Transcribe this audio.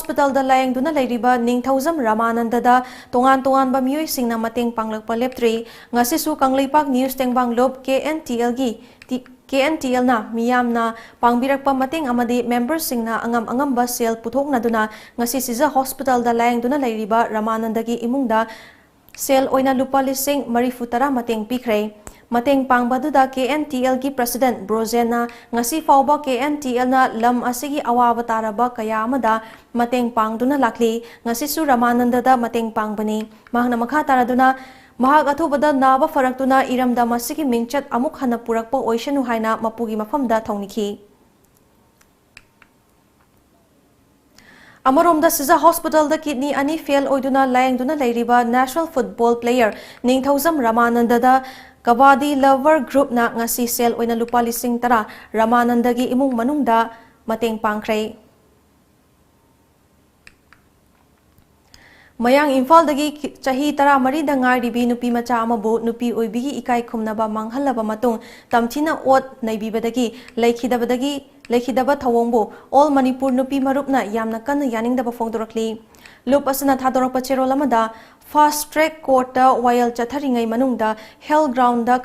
Hospital da layang duna lairiba Ningthauzam Rammandagi tongan ba miyoi singna mateng panglakpa leptri ngasi su Kangleipak News Tengbang Lob KNTL na miyamna pangbirakpa mateng amadi members singna angam-angamba sel puthokna duna ngasi Siza Hospital da layang duna lairiba Rammandagi imungda sel oina lupa lising marifutara mateng pikre. Mateng pangbaduda KNTL ki President Brozena ngasi fauba KNTL na lam asigi awaba taraba kaya amada mateng pangduna lakli ngasi su Rammandagi mateng pangbani mahna makha taraduna mahag athubada naba faraktuna iramda masigi mingchat amuk hana purakpa oishanu haina mapugi mafamda thongnikhi. Amaromda Siza Hospital da kidney ani fail oiduna layangduna lairiba national football player Ningthauzam Rammandagi Kabadi lover group na ngasi sel oina lupa lising tara Rammandagi imung manungda mateng pangkhare. Mayang Imphal dagi chahi tara mari da ngaribi nupi macha amabu nupi oibigi ikai khumnaba manghalaba matung tamthina ot naibibadagi laikhidaba thawongbu all Manipur nupi marupna yamna kan yaningdaba phongdorakli. Loop asana thadorakpa cherol amada fast track court da wayal chatharingai manungda hell ground da